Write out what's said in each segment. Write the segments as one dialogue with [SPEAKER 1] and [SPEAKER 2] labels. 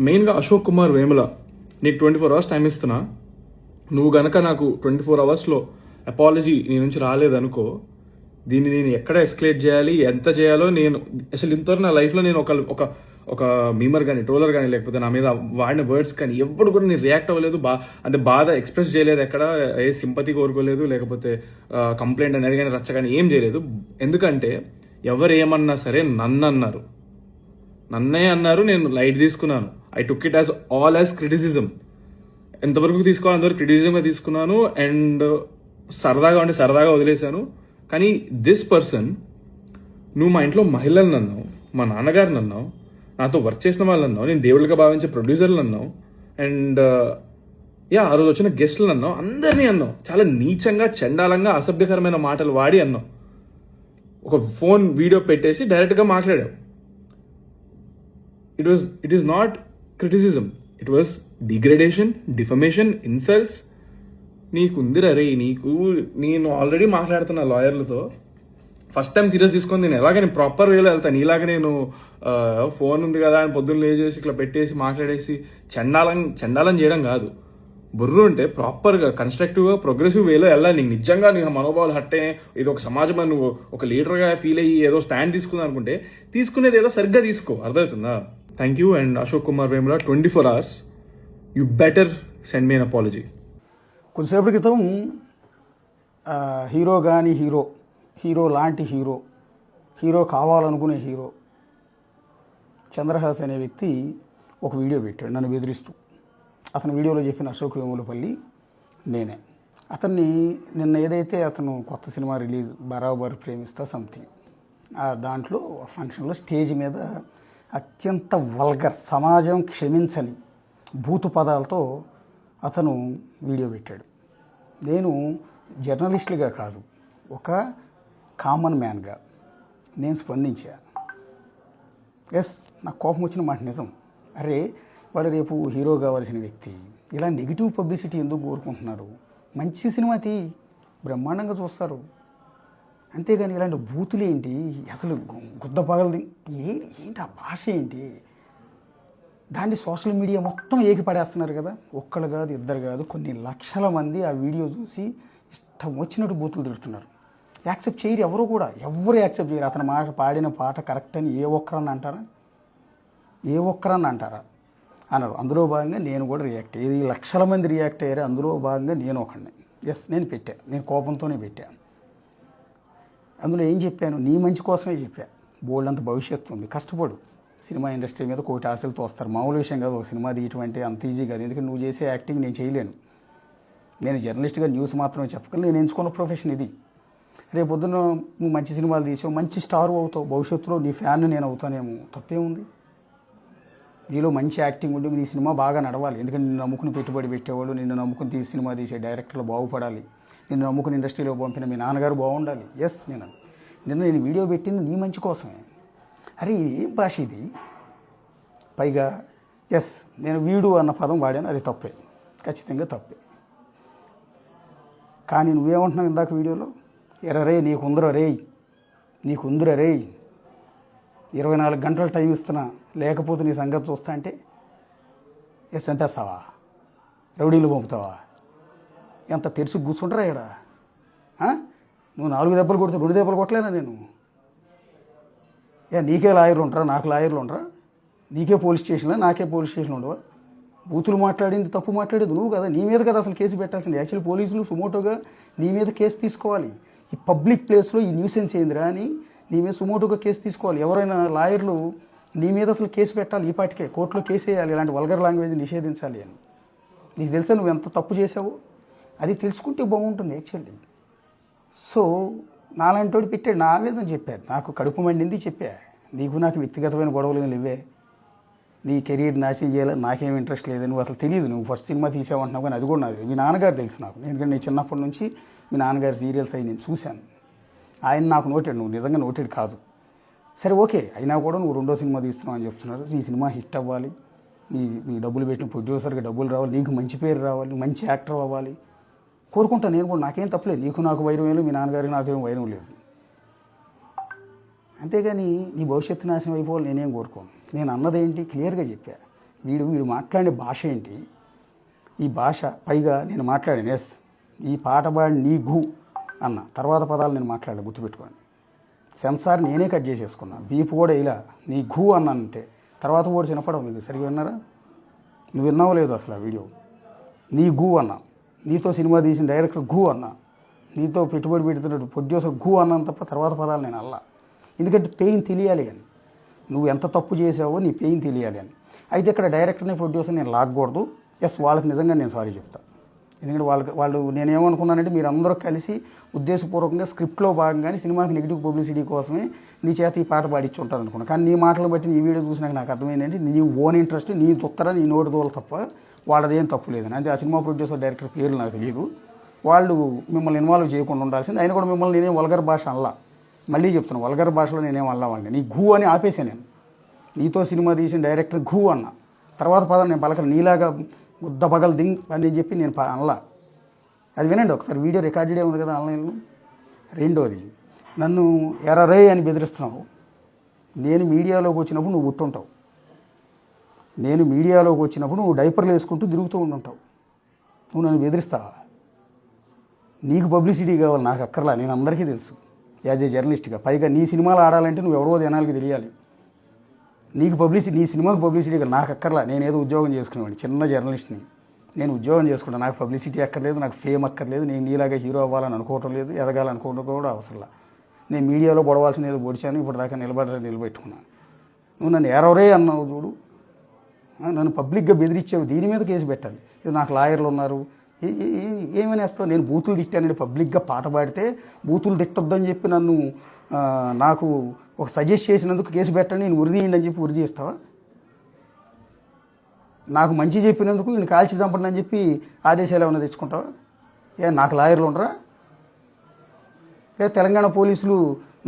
[SPEAKER 1] మెయిన్గా అశోక్ కుమార్ వేముల, నీకు 24 hours time ఇస్తున్నా. నువ్వు గనక నాకు 24 hours అపాలజీ నీ నుంచి రాలేదనుకో, దీన్ని నేను ఎక్కడ ఎస్కలేట్ చేయాలి, ఎంత చేయాలో నేను అసలు ఇంతవరకు నా లైఫ్లో నేను ఒక ఒక మీమర్ కానీ, ట్రోలర్ కానీ, లేకపోతే నా మీద వాడిన వర్డ్స్ కానీ ఎప్పుడు కూడా నేను రియాక్ట్ అవ్వలేదు. అంటే బాధ ఎక్స్ప్రెస్ చేయలేదు, ఎక్కడ ఏ సింపతి కోరుకోలేదు, లేకపోతే కంప్లైంట్ అనేది కానీ రచ్చ కానీ ఏం చేయలేదు. ఎందుకంటే ఎవరు ఏమన్నా సరే నన్ను అన్నారు, నేను లైట్ తీసుకున్నాను. I took it as criticism. ఎంతవరకు తీసుకోవాలి అంతవరకు క్రిటిసిజంగా తీసుకున్నాను. అండ్ సరదాగా వదిలేశాను. కానీ దిస్ పర్సన్, నువ్వు మా ఇంట్లో మహిళలను అన్నావు, మా నాన్నగారిని అన్నావు, నాతో వర్క్ చేసిన వాళ్ళు అన్నావు, నేను దేవుళ్ళగా భావించే ప్రొడ్యూసర్లు అన్నావు, అండ్ ఆ రోజు వచ్చిన గెస్టులు అన్నావు, అందరినీ అన్నావు. చాలా నీచంగా, చండాలంగా, అసభ్యకరమైన మాటలు వాడి అన్నావు. ఒక ఫోన్ వీడియో పెట్టేసి డైరెక్ట్గా మాట్లాడావు. It is not criticism, it was degradation, defamation, insults. నీకుందిరా రే, నేను ఆల్రెడీ మాట్లాడుతున్నా లాయర్లతో. ఫస్ట్ టైం సీరియస్ తీసుకొని నేను ప్రాపర్ వేలో వెళ్తాను. ఇలాగ నేను ఫోన్ ఉంది కదా అని పొద్దున్న లేచేసి ఇట్లా పెట్టేసి మాట్లాడేసి చండాలం చేయడం కాదు. బుర్రు ఉంటే ప్రాపర్గా, కన్స్ట్రక్టివ్గా, ప్రోగ్రెసివ్ వేలో వెళ్ళాలి. నీకు నిజంగా నీ మనోభావాలు హట్టే, ఇది ఒక సమాజం నువ్వు ఒక లీడర్గా ఫీల్ అయ్యి ఏదో స్టాండ్ తీసుకుందాం అనుకుంటే, తీసుకునేది ఏదో సరిగ్గా తీసుకో. అర్థమవుతుందా? Thank you. And Ashok Kumar Vemula, 24 hours you better send me an apology.
[SPEAKER 2] కొద్దిసేపటి క్రితం హీరో కానీ హీరో లాంటి హీరో కావాలనుకునే హీరో చంద్రహాస్ అనే వ్యక్తి ఒక వీడియో పెట్టాడు నన్ను బెదిరిస్తూ. అతను వీడియోలో చెప్పిన అశోక్ వేములపల్లి నేనే. అతన్ని నిన్న ఏదైతే అతను కొత్త సినిమా రిలీజ్ బరాబర్ ప్రేమిస్తా సంథింగ్, దాంట్లో ఫంక్షన్లో స్టేజ్ మీద అత్యంత వల్గర్, సమాజం క్షమించని భూతు పదాలతో అతను వీడియో పెట్టాడు. నేను జర్నలిస్టులుగా కాదు, ఒక కామన్ మ్యాన్గా నేను స్పందించా. నాకు కోపం వచ్చిన మాట నిజం. అరే, వాడు రేపు హీరో కావాల్సిన వ్యక్తి, ఇలా నెగిటివ్ పబ్లిసిటీ ఎందుకు కోరుకుంటున్నారు? మంచి సినిమా బ్రహ్మాండంగా చూస్తారు. అంతేగాని ఇలాంటి బూతులు ఏంటి, అసలు గుద్ద పగలది ఏంటి, ఆ భాష ఏంటి? దాన్ని సోషల్ మీడియా మొత్తం ఏకిపడేస్తున్నారు కదా. ఒక్కళ్ళు కాదు, ఇద్దరు కాదు, కొన్ని లక్షల మంది ఆ వీడియో చూసి ఇష్టం వచ్చినట్టు బూతులు తిడుతున్నారు. యాక్సెప్ట్ చేయరు ఎవరు యాక్సెప్ట్ చేయరు. అతని మాట, పాడిన పాట కరెక్ట్ అని ఏ ఒక్కరన్నా అంటారా? అన్నారు. అందులో భాగంగా నేను కూడా రియాక్ట్ అయ్యేది. లక్షల మంది రియాక్ట్ అయ్యారు, అందులో భాగంగా నేను ఒకడిని. నేను కోపంతోనే పెట్టాను. అందులో ఏం చెప్పాను? నీ మంచి కోసమే చెప్పా. బోల్డ్ అంత భవిష్యత్తు ఉంది, కష్టపడు. సినిమా ఇండస్ట్రీ మీద కోటి ఆశలతో వస్తారు. మామూలు విషయం కాదు ఒక సినిమా తీయటం అంటే, అంత ఈజీ కాదు. ఎందుకంటే నువ్వు చేసే యాక్టింగ్ నేను చేయలేను. నేను జర్నలిస్ట్గా న్యూస్ మాత్రమే చెప్పగలను. నేను ఎంచుకున్న ప్రొఫెషన్ ఇది. రేపు పొద్దున్న నువ్వు మంచి సినిమాలు తీసావు, మంచి స్టార్ అవుతావు, భవిష్యత్తులో నీ ఫ్యాన్ నేను అవుతానేమో, తప్పేముంది? నీలో మంచి యాక్టింగ్ ఉండి నీ సినిమా బాగా నడవాలి. ఎందుకంటే నిన్ను నమ్ముకుని పెట్టుబడి పెట్టేవాళ్ళు, నిన్ను నమ్ముకుని సినిమా తీసే డైరెక్టర్లు బాగుపడాలి, నిన్ను నమ్ముకుని ఇండస్ట్రీలో పంపిన మీ నాన్నగారు బాగుండాలి. నేను వీడియో పెట్టింది నీ మంచి కోసమే. అరే, ఏం భాష ఇది? పైగా నేను వీడు అన్న పదం వాడాను, అది తప్పే, ఖచ్చితంగా తప్పే. కానీ నువ్వేమంటున్నావు ఇందాక వీడియోలో? ఎర్రరే నీకుందర రేయ్ 24 గంటలు టైం ఇస్తున్నా, లేకపోతే నీ సంగతి చూస్తా అంటే అంతేస్తావా? రౌడీలు పంపుతావా? ఎంత తెరిచి కూర్చుంటారా ఇక్కడ? నువ్వు 4 దెబ్బలు కొడితే 2 దెబ్బలు కొట్టలేనా నేను? నీకే లాయర్లు ఉంటారా, నాకు లాయర్లు ఉంటారా? నీకే పోలీస్ స్టేషన్లో, నాకే పోలీస్ స్టేషన్ ఉండవా? బూతులు మాట్లాడింది, తప్పు మాట్లాడేది నువ్వు కదా. నీ మీద కదా అసలు కేసు పెట్టాల్సింది. యాక్చువల్లీ పోలీసులు సుమోటోగా నీ మీద కేసు తీసుకోవాలి. ఈ పబ్లిక్ ప్లేస్లో ఈ న్యూసెన్స్ ఏందిరా అని నీ మీద సుమోటోగా కేసు తీసుకోవాలి. ఎవరైనా లాయర్లు నీ మీద అసలు కేసు పెట్టాలి. ఈ పాటికే కోర్టులో కేసు వేయాలి, ఇలాంటి వల్గర్ లాంగ్వేజ్ నిషేధించాలి అని. నీకు తెలుసా నువ్వు ఎంత తప్పు చేసావో? అది తెలుసుకుంటే బాగుంటుంది యాక్చువల్లీ. సో నాలాంటి వాడు పెట్టాడు, నా ఆవేదన చెప్పాడు, నాకు కడుపు మండింది చెప్పా. నాకు వ్యక్తిగతమైన గొడవలు లేవే, నీ కెరీర్ నాశనం చేయాలని నాకేం ఇంట్రెస్ట్ లేదు. నువ్వు అసలు తెలియదు, నువ్వు ఫస్ట్ సినిమా తీసావంటున్నావు, కానీ అది కూడా నాకు మీ నాన్నగారు తెలుసు నాకు. ఎందుకంటే నేను చిన్నప్పటి నుంచి మీ నాన్నగారి సీరియల్స్ అవి నేను చూశాను. ఆయన నాకు నోటెడ్, నువ్వు నిజంగా నోటెడ్ కాదు. సరే ఓకే, అయినా కూడా నువ్వు 2వ సినిమా తీస్తున్నావు అని చెప్తున్నారు. నీ సినిమా హిట్ అవ్వాలి, నీ డబ్బులు పెట్టిన ప్రొడ్యూసర్గా డబ్బులు రావాలి, నీకు మంచి పేరు రావాలి, మంచి యాక్టర్ అవ్వాలి కోరుకుంటాను నేను కూడా. నాకేం తప్పలేదు. నాకు వైరం లేదు, మీ నాన్నగారికి నాకేం వైరం లేదు. అంతేగాని నీ భవిష్యత్తు నాశనం అయిపోవాలి నేనేం కోరుకోను. నేను అన్నదేంటి క్లియర్గా చెప్పా. వీడు మాట్లాడే భాష ఏంటి? ఈ భాష పైగా నేను మాట్లాడాను, ఎస్ ఈ పాట పాడి నీ ఘూ అన్న తర్వాత పదాలు నేను మాట్లాడాను, గుర్తుపెట్టుకోండి. సెన్సార్ నేనే కట్ చేసేసుకున్నా, బీప్ కూడా ఇలా నీ ఘూ అన్నంతే. తర్వాత కూడా చిన్నపడవు, మీకు సరిగ్గా విన్నారా? నువ్వు విన్నావో లేదు అసలు ఆ వీడియో. నీ ఘూ అన్నా, నీతో సినిమా తీసిన డైరెక్టర్ ఘూ అన్నా, నీతో పెట్టుబడి పెడుతున్నట్టు ప్రొడ్యూసర్ ఘూ అన్నాను తప్ప తర్వాత పదాలు నేను అల్లా. ఎందుకంటే పెయిన్ తెలియాలి అని, నువ్వు ఎంత తప్పు చేసావో నీ పెయిన్ తెలియాలి అని. అయితే ఇక్కడ డైరెక్టర్ని ప్రొడ్యూసర్ నేను లాగకూడదు. ఎస్ వాళ్ళకి నిజంగా నేను సారీ చెప్తాను. ఎందుకంటే వాళ్ళు నేనేమనుకున్నానంటే మీరు అందరూ కలిసి ఉద్దేశపూర్వకంగా స్క్రిప్ట్లో భాగంగానే సినిమాకి నెగిటివ్ పబ్లిసిటీ కోసమే నీ చేత ఈ పాట పాడించి ఉంటారు అనుకున్నాను. కానీ నీ మాటలు బట్టి నీ వీడియో చూసినాక నాకు అర్థమైందంటే నీ ఓన్ ఇంట్రెస్ట్, నీ దుత్తర, నీ నోటి దోల తప్ప వాళ్ళదేం తప్పు లేదని. అంటే ఆ సినిమా ప్రొడ్యూసర్ డైరెక్టర్ పేర్లు నాకు తెలియదు. వాళ్ళు మిమ్మల్ని ఇన్వాల్వ్ చేయకుండా ఉండాల్సింది. ఆయన కూడా మిమ్మల్ని నేనేం వల్గర్ భాష అల్లా, మళ్ళీ చెప్తున్నాను, వల్గర్ భాషలో నేనేం అల్లావండి. నీ ఘూ అని ఆపేసాను నేను. నీతో సినిమా తీసిన డైరెక్టర్ ఘూ అన్న తర్వాత పదం నేను పలకను, నీలాగా ముద్ద పగలు దింగ్ అని చెప్పి నేను అనలా. అది వినండి ఒకసారి, వీడియో రికార్డెడే ఉంది కదా ఆన్లైన్లో. రెండోది, నన్ను ఎర్రరే అని బెదిరిస్తున్నావు. నేను మీడియాలోకి వచ్చినప్పుడు నువ్వు గుర్తుంటావు, నేను మీడియాలోకి వచ్చినప్పుడు నువ్వు డైపర్లు వేసుకుంటూ తిరుగుతూ ఉంటుంటావు. నువ్వు నన్ను బెదిరిస్తావా? నీకు పబ్లిసిటీ కావాలి, నాకు అక్కర్లా, నేను అందరికీ తెలుసు యాజ్ ఏ జర్నలిస్ట్గా. పైగా నీ సినిమాలు ఆడాలంటే నువ్వు ఎవరో జనాలకి తెలియాలి. నీకు పబ్లిసిటీ, నీ సినిమాకి పబ్లిసిటీ కాదు, నాకు అక్కర్లా. నేను ఏదో ఉద్యోగం చేసుకునేవాడిని, చిన్న జర్నలిస్ట్ని, నేను ఉద్యోగం చేసుకుంటాను. నాకు పబ్లిసిటీ అక్కర్లేదు, నాకు ఫేమ్ అక్కర్లేదు, నేను నీలాగా హీరో అవ్వాలని అనుకోవటం లేదు, ఎదగాలనుకోవడం కూడా అవసరంలా. నేను మీడియాలో పొడవాల్సిన ఏదో పొడిచాను, ఇప్పుడు దాకా నిలబెట్టుకున్నాను. నువ్వు నన్ను ఎరవరే అన్నావు చూడు, నన్ను పబ్లిక్గా బెదిరించావు, దీని మీద కేసు పెట్టాలి. ఇది నాకు లాయర్లు ఉన్నారు, ఏమని వేస్తావు? నేను బూతులు తిట్టానండి, పబ్లిక్గా పాట పాడితే బూతులు తిట్టొద్దని చెప్పి నన్ను నాకు ఒక సజెస్ట్ చేసినందుకు కేసు పెట్టండి, నేను ఉరిదీయండి అని చెప్పి ఉరి చేస్తావా? నాకు మంచి చెప్పినందుకు నేను కాల్చి చంపండి అని చెప్పి ఆదేశాలు ఏమైనా తెచ్చుకుంటావా? నాకు లాయర్లు ఉండరా? లేదా తెలంగాణ పోలీసులు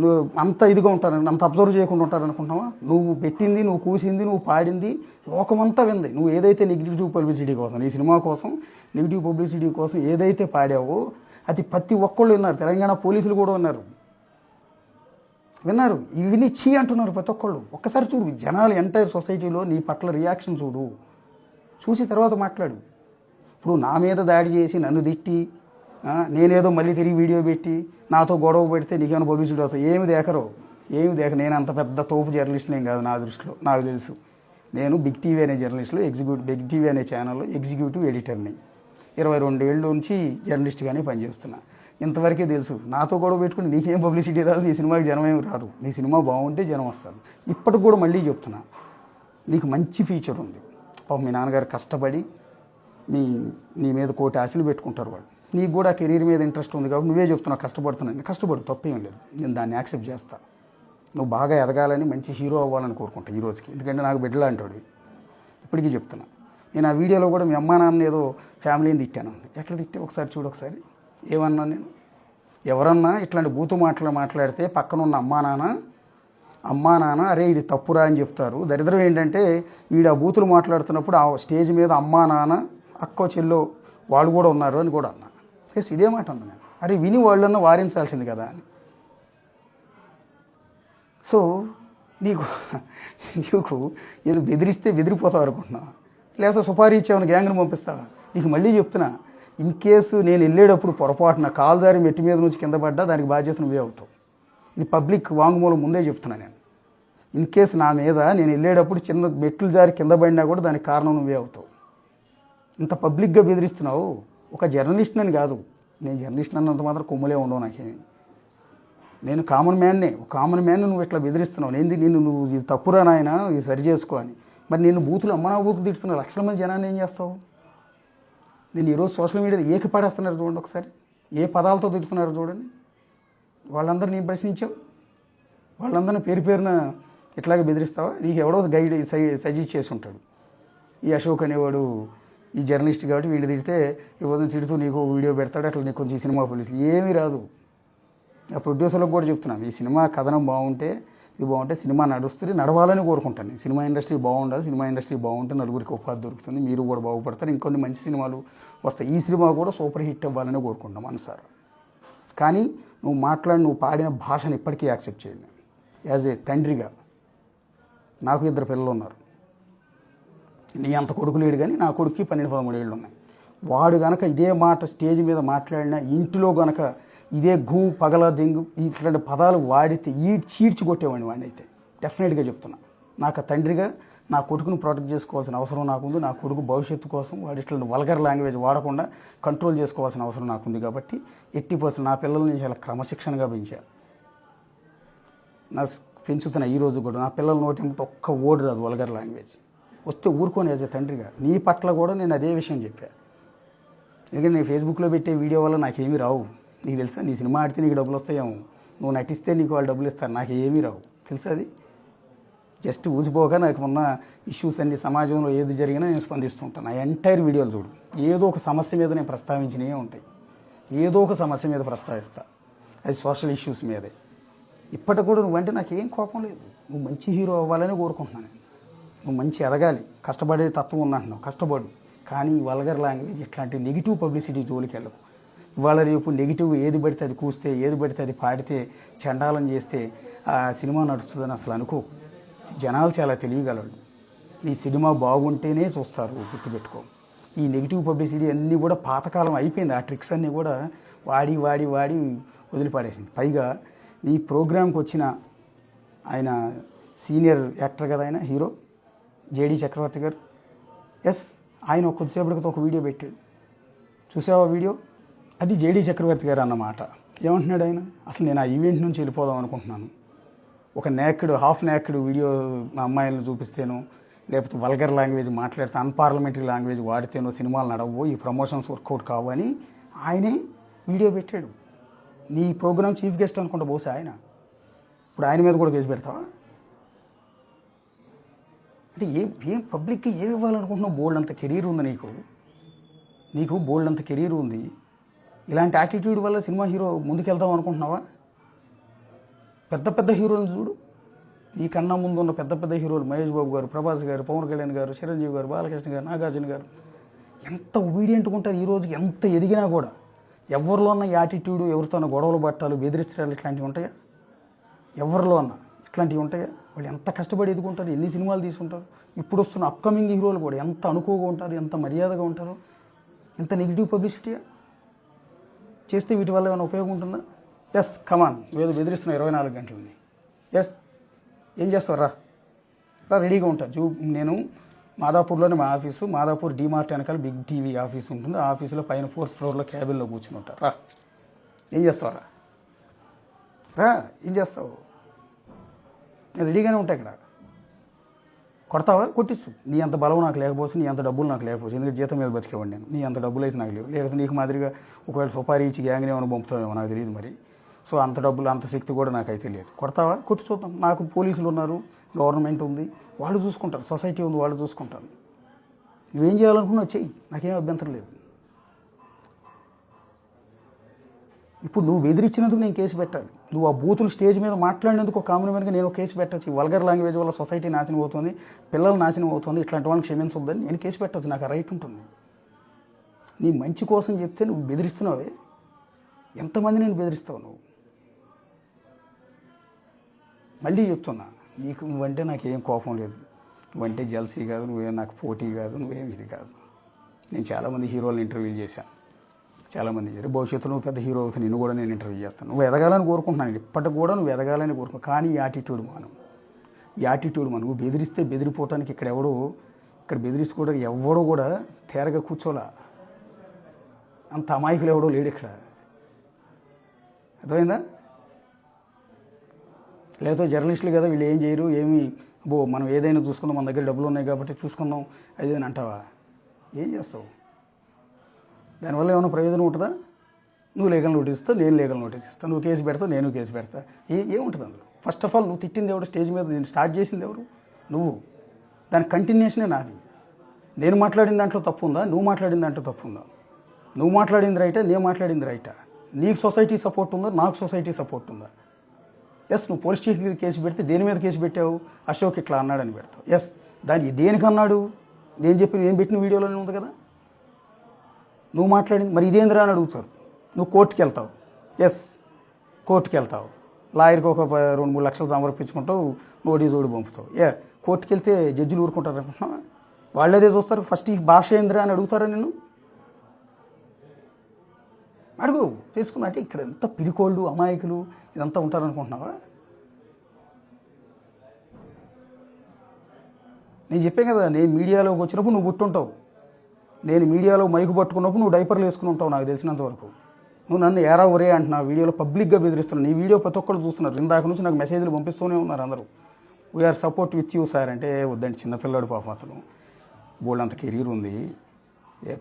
[SPEAKER 2] నువ్వు అంత ఇదిగా ఉంటారు, అంత అబ్జర్వ్ చేయకుండా ఉంటారనుకుంటున్నావా? నువ్వు పెట్టింది, నువ్వు కూసింది, నువ్వు పాడింది లోకమంతా వింది. నువ్వు ఏదైతే నెగిటివ్ పబ్లిసిటీ కోసం, ఈ సినిమా కోసం నెగిటివ్ పబ్లిసిటీ కోసం ఏదైతే పాడావో అది ప్రతి ఒక్కళ్ళు విన్నారు. తెలంగాణ పోలీసులు కూడా విన్నారు. ఇవి చీ అంటున్నారు ప్రతి ఒక్కళ్ళు. ఒక్కసారి చూడు, జనాలు ఎంటైర్ సొసైటీలో నీ పట్ల రియాక్షన్ చూసి తర్వాత మాట్లాడు. ఇప్పుడు నా మీద దాడి చేసి నన్ను తిట్టి నేనేదో మళ్ళీ తిరిగి వీడియో పెట్టి నాతో గొడవ పెడితే నీకేమైనా పబ్లిసిటీ వస్తుంది? ఏమి దేకరు. నేను అంత పెద్ద తోపు జర్నలిస్ట్ని ఏం కాదు నా దృష్టిలో, నాకు తెలుసు. నేను బిగ్ టీవీ అనే జర్నలిస్ట్లో బిగ్ టీవీ అనే ఛానల్లో ఎగ్జిక్యూటివ్ ఎడిటర్ని. 22 ఏళ్ళ నుంచి జర్నలిస్ట్గానే పనిచేస్తున్నా. ఇంతవరకే తెలుసు. నాతో గొడవ పెట్టుకుని నీకేం పబ్లిసిటీ రాదు, నీ సినిమాకి జనం ఏమి రారు. నీ సినిమా బాగుంటే జనం వస్తారు. ఇప్పటికి కూడా మళ్ళీ చెప్తున్నా, నీకు మంచి ఫీచర్ ఉంది. పాపం మీ నాన్నగారు కష్టపడి నీ మీద కోటి ఆశలు పెట్టుకుంటారు వాళ్ళు. నీకు కూడా కెరీర్ మీద ఇంట్రెస్ట్ ఉంది కాబట్టి నువ్వే చెప్తున్నావు కష్టపడుతున్నాను. కష్టపడు, తప్పేం లేదు, నేను దాన్ని యాక్సెప్ట్ చేస్తా. నువ్వు బాగా ఎదగాలని, మంచి హీరో అవ్వాలని కోరుకుంటా ఈ రోజుకి. ఎందుకంటే నాకు బిడ్డలా అంటాడు, ఇప్పటికీ చెప్తున్నా. నేను ఆ వీడియోలో కూడా మీ అమ్మా నాన్న ఏదో ఫ్యామిలీని తిట్టాను. ఎట్లా తిట్టే ఒకసారి చూడు. ఒకసారి ఏమన్నా నేను ఎవరన్నా ఇట్లాంటి బూతు మాట్లాడితే పక్కనున్న అమ్మా నాన్న అరే ఇది తప్పురా అని చెప్తారు. దరిద్రం ఏంటంటే వీడు ఆ బూతులు మాట్లాడుతున్నప్పుడు ఆ స్టేజ్ మీద అమ్మా నాన్న అక్కో చెల్లో వాళ్ళు కూడా ఉన్నారు అని కూడా అన్నా. ఎస్, ఇదే మాట అన్నా నేను. అరే విని వాళ్ళన్నా వారించాల్సింది కదా అని. సో నీకు ఏదో బెదిరిస్తే బెదిరిపోతావు అనుకుంటున్నావు, లేకపోతే సుపారీ ఇచ్చామని గ్యాంగ్ని పంపిస్తావా? నీకు మళ్ళీ చెప్తున్నా, ఇన్ కేసు నేను వెళ్ళేటప్పుడు పొరపాటున కాలు జారి మెట్టి మీద నుంచి కింద పడ్డా దానికి బాధ్యత నువ్వే అవుతావు. ఇది పబ్లిక్ వాంగ్మూలం ముందే చెప్తున్నా నేను. ఇన్ కేసు నా మీద నేను వెళ్ళేటప్పుడు చిన్న మెట్లు జారి కింద పడినా కూడా దానికి కారణం నువ్వే అవుతావు. ఇంత పబ్లిక్గా బెదిరిస్తున్నావు. ఒక జర్నలిస్ట్ అని కాదు, నేను జర్నలిస్ట్ అన్నంత మాత్రం కొమ్ములే ఉండవు నాకేమి. నేను కామన్ మ్యాన్నే. ఒక కామన్ మ్యాన్ నువ్వు ఇట్లా బెదిరిస్తున్నావు. నువ్వు ఇది తప్పురా నాయన, ఇది సరి చేసుకో అని. మరి నేను బూతులు అమ్మనా బూతులు తిడుతున్నా లక్షల మంది జనాన్ని ఏం చేస్తావు? నేను ఈరోజు సోషల్ మీడియాలో ఏకి పడేస్తున్నారు చూడండి ఒకసారి, ఏ పదాలతో తిడుతున్నారు చూడండి. వాళ్ళందరినీ ప్రశ్నించావు, వాళ్ళందరినీ పేరున ఇట్లాగే బెదిరిస్తావా? నీకు ఎవడో గైడ్ సజెస్ట్ చేసి ఉంటాడు. ఈ అశోక్ అనేవాడు ఈ జర్నలిస్ట్ కాబట్టి వీళ్ళు తిడితే ఇవ్వదని తిడుతూ నీకు వీడియో పెడతాడు, అట్లా నీకు కొంచెం సినిమా పోలీసులు ఏమీ రాదు. ఆ ప్రొడ్యూసర్లకు కూడా చెప్తున్నాను, ఈ సినిమా కథనం బాగుంటే ఇది బాగుంటే సినిమా నడుస్తుంది, నడవాలని కోరుకుంటాను నేను. సినిమా ఇండస్ట్రీ బాగుండాలి, సినిమా ఇండస్ట్రీ బాగుంటే నలుగురికి ఉపాధి దొరుకుతుంది, మీరు కూడా బాగుపడతారు, ఇంకొన్ని మంచి సినిమాలు వస్తాయి. ఈ సినిమా కూడా సూపర్ హిట్ అవ్వాలని కోరుకుంటాం మనసారా. కానీ నువ్వు పాడిన భాషను ఇప్పటికీ యాక్సెప్ట్ చేయండి. యాజ్ ఏ తండ్రిగా నాకు 2 పిల్లలు ఉన్నారు. నీ అంత కొడుకు లేడు కానీ నా కొడుక్కి 12-13 ఏళ్ళు ఉన్నాయి. వాడు గనక ఇదే మాట స్టేజ్ మీద మాట్లాడినా, ఇంటిలో గనక ఇదే గూ పగల దెంగు ఇట్లాంటి పదాలు వాడితే చీడ్చి కొట్టేవాడిని వాడిని అయితే డెఫినెట్గా చెప్తున్నా. నాకు తండ్రిగా నా కొడుకును ప్రొటెక్ట్ చేసుకోవాల్సిన అవసరం నాకుంది. నా కొడుకు భవిష్యత్తు కోసం వాడు ఇట్లాంటి వల్గర్ లాంగ్వేజ్ వాడకుండా కంట్రోల్ చేసుకోవాల్సిన అవసరం నాకుంది. కాబట్టి ఎట్టి పరిస్థితుల్లో నా పిల్లల్ని నేను చాలా క్రమశిక్షణగా పెంచాను. పెంచుతున్నా ఈ రోజు కూడా. నా పిల్లల నోటి ఒక్క ఓడి రాదు వల్గర్ లాంగ్వేజ్. వస్తే ఊరుకొని యాజ్ తండ్రిగా నీ పట్ల కూడా నేను అదే విషయం చెప్పాను. ఎందుకంటే నేను ఫేస్బుక్లో పెట్టే వీడియో వల్ల నాకేమీ రావు. నీకు తెలుసా, నీ సినిమా ఆడితే నీకు డబ్బులు వస్తాయేమో, నువ్వు నటిస్తే నీకు వాళ్ళు డబ్బులు ఇస్తారు, నాకు ఏమీ రావు తెలుసా. అది జస్ట్ ఊసిపోక నాకు ఉన్న ఇష్యూస్ అన్ని సమాజంలో ఏది జరిగినా నేను స్పందిస్తుంటాను. ఆ ఎంటైర్ వీడియోలు చూడు, ఏదో ఒక సమస్య మీద నేను ప్రస్తావించినవే ఉంటాయి. ఏదో ఒక సమస్య మీద ప్రస్తావిస్తా, అది సోషల్ ఇష్యూస్ మీదే. ఇప్పటికి కూడా నువ్వంటే నాకు ఏం కోపం లేదు. నువ్వు మంచి హీరో అవ్వాలని కోరుకుంటున్నాను. నువ్వు మంచి ఎదగాలి, కష్టపడే తత్వం ఉందంటున్నావు, కష్టపడు. కానీ వల్గర్ లాంగ్వేజ్ ఇట్లాంటి నెగిటివ్ పబ్లిసిటీ జోలికి వెళ్ళకు. ఇవాళ రేపు నెగిటివ్ ఏది పడితే అది కూస్తే, ఏది పడితే అది పాడితే, చండాలం చేస్తే ఆ సినిమా నడుస్తుందని అసలు అనుకో. జనాలు చాలా తెలియగలరు. నీ సినిమా బాగుంటేనే చూస్తారు, గుర్తుపెట్టుకో. ఈ నెగిటివ్ పబ్లిసిటీ అన్నీ కూడా పాతకాలం అయిపోయింది. ఆ ట్రిక్స్ అన్నీ కూడా వాడి వాడి వాడి వదిలిపడేసింది. పైగా ఈ ప్రోగ్రాంకి వచ్చిన ఆయన సీనియర్ యాక్టర్ కదా, ఆయన హీరో జేడీ చక్రవర్తి గారు. ఎస్, ఆయన కొద్దిసేపటికి ఒక వీడియో పెట్టాడు, చూసావా వీడియో? అది జేడీ చక్రవర్తి గారు అన్నమాట. ఏమంటున్నాడు ఆయన? అసలు నేను ఆ ఈవెంట్ నుంచి వెళ్ళిపోదాం అనుకుంటున్నాను. ఒక హాఫ్ నేక్డ్ వీడియో మా అమ్మాయిలను చూపిస్తేనో, లేకపోతే వల్గర్ లాంగ్వేజ్ మాట్లాడితే, అన్పార్లమెంటరీ లాంగ్వేజ్ వాడితేనో సినిమాలు నడవో, ఈ ప్రమోషన్స్ వర్కౌట్ కావు అని ఆయనే వీడియో పెట్టాడు. నీ ప్రోగ్రామ్ చీఫ్ గెస్ట్ అనుకుంటా బహుశా ఆయన. ఇప్పుడు ఆయన మీద కూడా కేసు పెడతావా? అంటే ఏం పబ్లిక్కి ఏమి ఇవ్వాలనుకుంటున్నావు? బోల్డ్ అంత కెరీర్ ఉంది నీకు బోల్డ్ అంత కెరీర్ ఉంది. ఇలాంటి యాటిట్యూడ్ వల్ల సినిమా హీరో ముందుకెళ్దాం అనుకుంటున్నావా? పెద్ద పెద్ద హీరోలు చూడు, ఈ కన్నా ముందు ఉన్న పెద్ద పెద్ద హీరోలు మహేష్ బాబు గారు, ప్రభాస్ గారు, పవన్ కళ్యాణ్ గారు, చిరంజీవి గారు, బాలకృష్ణ గారు, నాగార్జున గారు ఎంత ఒబీడియంట్గా ఉంటారు. ఈ రోజుకి ఎంత ఎదిగినా కూడా ఎవరిలో ఉన్న యాటిట్యూడ్, ఎవరితో గొడవలు పట్టాలు, బెదిరించడాలు ఇట్లాంటివి ఉంటాయా? ఎవరిలో అన్న ఇట్లాంటివి ఉంటాయా? వాళ్ళు ఎంత కష్టపడి ఎదుగుంటారు, ఎన్ని సినిమాలు తీసుకుంటారు. ఇప్పుడు వస్తున్న అప్కమింగ్ హీరోలు కూడా ఎంత అనుకోగా ఉంటారు, ఎంత మర్యాదగా ఉంటారు. ఎంత నెగిటివ్ పబ్లిసిటీయా చేస్తే వీటి వల్ల ఏమైనా ఉపయోగం ఉంటుందా? ఎస్, కమాన్, ఏదో బెదిరిస్తున్నావు 24 గంటలని. ఎస్, ఏం చేస్తావు? రా రెడీగా ఉంటా. నేను మాదాపూర్లోనే మా ఆఫీసు, మాదాపూర్ డీమార్ట్ వెనకాల బిగ్ టీవీ ఆఫీస్ ఉంటుంది. ఆ ఆఫీసులో పైన 4th ఫ్లోర్లో క్యాబిన్లో కూర్చుని ఉంటా. రా, ఏం చేస్తావు? రా, ఏం చేస్తావు? నేను రెడీగానే ఉంటా ఇక్కడ. కొడతావా? కొట్టించు. నీ అంత బలం నాకు లేకపోవచ్చు, నీ అంత డబ్బులు నాకు లేకపోవచ్చు. ఎందుకంటే జీతం మీద బతికేవాడు నేను. నీ అంత డబ్బులు అయితే నాకు లేవు. లేకపోతే నీకు మాదిరిగా ఒకవేళ సుపారీ ఇచ్చి గ్యాంగ్ని ఏమైనా పంపుతావేమో నాకు తెలియదు మరి. సో అంత డబ్బులు, అంత శక్తి కూడా నాకైతే లేదు. కొడతావా? కొట్టి చూద్దాం. నాకు పోలీసులు ఉన్నారు, గవర్నమెంట్ ఉంది, వాళ్ళు చూసుకుంటారు, సొసైటీ ఉంది, వాళ్ళు చూసుకుంటారు. నువ్వేం చేయాలనుకున్నావు చెయ్యి, నాకేం అభ్యంతరం లేదు. ఇప్పుడు నువ్వు బెదిరించినందుకు నేను కేసు పెట్టాలి. నువ్వు ఆ బూతులు స్టేజ్ మీద మాట్లాడినందుకు ఒక కామన్ మ్యాన్గా నేను కేసు పెట్టచ్చు. వల్గర్ లాంగ్వేజ్ వల్ల సొసైటీ నాశనం అవుతుంది, పిల్లలు నాశనం అవుతుంది, ఇట్లాంటి వాళ్ళని క్షమించొద్దని నేను కేసు పెట్టచ్చు. నాకు ఆ రైట్ ఉంటుంది. నీ మంచి కోసం చెప్తే నువ్వు బెదిరిస్తున్నావే, ఎంతమంది నేను బెదిరిస్తావు నువ్వు? మళ్ళీ చెప్తున్నా, నువ్వంటే నాకేం కోపం లేదు, నువ్వంటే జల్సీ కాదు, నువ్వేం నాకు పోటీ కాదు, నువ్వేం ఇది కాదు. నేను చాలామంది హీరోలను ఇంటర్వ్యూలు చేశాను, చాలామంది చేశారు. భవిష్యత్తులో నువ్వు పెద్ద హీరో అవుతుంది, నిన్ను కూడా నేను ఇంటర్వ్యూ చేస్తాను. నువ్వు ఎదగాలని కోరుకుంటున్నాను, ఇప్పటికి కూడా నువ్వు ఎదగాలని కోరుకుంటున్నాను. కానీ ఈ యాటిట్యూడ్ మనం నువ్వు బెదిరిస్తే బెదిరిపోవటానికి ఇక్కడ బెదిరించుకోవడానికి ఎవడో కూడా తేరగా కూర్చోలా. అంత అమాయకులు ఎవడో లేడు ఇక్కడ. అర్థమైందా? లేకపోతే జర్నలిస్టులు కదా, వీళ్ళు ఏం చేయరు, మనం ఏదైనా చూసుకుందాం, మన దగ్గర డబ్బులు ఉన్నాయి కాబట్టి చూసుకుందాం అది అని అంటావా? ఏం చేస్తావు? దానివల్ల ఏమైనా ప్రయోజనం ఉంటుందా? నువ్వు లీగల్ నోటీస్ ఇస్తావు, నేను లీగల్ నోటీస్ ఇస్తాను, నువ్వు కేసు పెడతావు, నేను కేసు పెడతా. ఏముంటుంది అందులో? ఫస్ట్ ఆఫ్ ఆల్ నువ్వు తిట్టింది ఎవడు? స్టేజ్ మీద నేను స్టార్ట్ చేసింది ఎవరు? నువ్వు. దాని కంటిన్యూషనే నాది. నేను మాట్లాడిన దాంట్లో తప్పు ఉందా? నువ్వు మాట్లాడిన దాంట్లో తప్పు ఉందా? నువ్వు మాట్లాడింది రైటా, నేను మాట్లాడింది రైటా? నీకు సొసైటీ సపోర్ట్ ఉందా, నాకు సొసైటీ సపోర్ట్ ఉందా? ఎస్, నువ్వు పోలీస్ స్టేషన్ కేసు పెడితే దేని మీద కేసు పెట్టావు? అశోక్ ఇట్లా అన్నాడని పెడతావు. ఎస్, దానికి దేనికన్నాడు? నేను పెట్టిన వీడియోలోనే ఉంది కదా. నువ్వు మాట్లాడింది మరి ఇదేందిరా అని అడుగుతారు. నువ్వు కోర్టుకి వెళ్తావు. ఎస్, కోర్టుకి వెళ్తావు, లాయర్కి ఒక 2-3 లక్షలు సమర్పించుకుంటావు, నోటీస్ పంపుతావు. కోర్టుకి వెళ్తే జడ్జిలు ఊరుకుంటారు అనుకుంటున్నావా? వాళ్ళు అదే చూస్తారు. ఫస్ట్ ఈ భాష ఏందిరా అని అడుగుతారా నిన్ను? అడుగు, తెలుసుకున్నా. అంటే ఇక్కడ ఎంత పిరికోళ్ళు అమాయకులు ఇదంతా ఉంటారనుకుంటున్నావా? నేను చెప్పాను కదా, నేను మీడియాలోకి వచ్చినప్పుడు నువ్వు పుట్టుంటావు, నేను మీడియాలో మైకు పట్టుకున్నప్పుడు నువ్వు డైపర్లు వేసుకుని ఉంటావు నాకు తెలిసినంత వరకు. నువ్వు నన్ను ఏరా ఒరే అంటున్నావు, వీడియోలో పబ్లిక్గా బెదిరిస్తున్నావు. నీ వీడియో ప్రతి ఒక్కరు చూస్తున్నారు, ఇందాక నుంచి నాకు మెసేజ్లు పంపిస్తూనే ఉన్నారు అందరూ. We are support with you sir అంటే వద్దండి, చిన్నపిల్లాడు పాపం, అసలు బోల్డ్ అంత కెరీర్ ఉంది,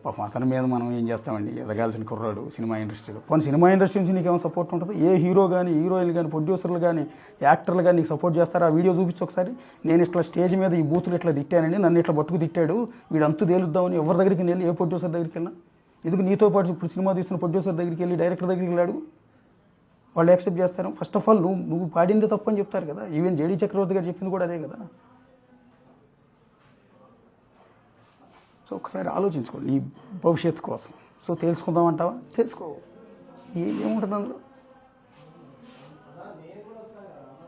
[SPEAKER 2] పాపం అతని మీద మనం ఏం చేస్తామండి, ఎదగాల్సిన కుర్రాడు సినిమా ఇండస్ట్రీలో. కొన్ని సినిమా ఇండస్ట్రీ నుంచి నీకేమో సపోర్ట్ ఉంటుంది? ఏ హీరో కానీ హీరోయిన్ కానీ ప్రొడ్యూసర్లు కానీ యాక్టర్లు కానీ నీకు సపోర్ట్ చేస్తారా? ఆ వీడియో చూపించి ఒకసారి. నేను ఇట్లా స్టేజ్ మీద ఈ బూతులు ఇట్లా తిట్టానండి, నన్ను ఇట్లా పట్టుకు తిట్టాడు, వీడు అంతు తేలుద్దామని ఎవరి దగ్గరికి వెళ్ళి, ఏ ప్రొడ్యూసర్ దగ్గరికి వెళ్ళినా, ఎందుకు నీతో పాటు ఇప్పుడు సినిమా తీస్తున్న ప్రొడ్యూసర్ దగ్గరికి వెళ్ళి, డైరెక్టర్ దగ్గరికి వెళ్ళాడు, వాళ్ళు యాక్సెప్ట్ చేస్తారు? ఫస్ట్ ఆఫ్ ఆల్ నువ్వు పాడిందే తప్పు అని చెప్తారు కదా. ఈవెన్ జేడీ చక్రవర్తి గారు చెప్పింది కూడా అదే కదా. సో ఒకసారి ఆలోచించుకోండి ఈ భవిష్యత్తు కోసం. సో తెలుసుకుందామంటావా? తెలుసుకో, ఏముంటుంది అందులో.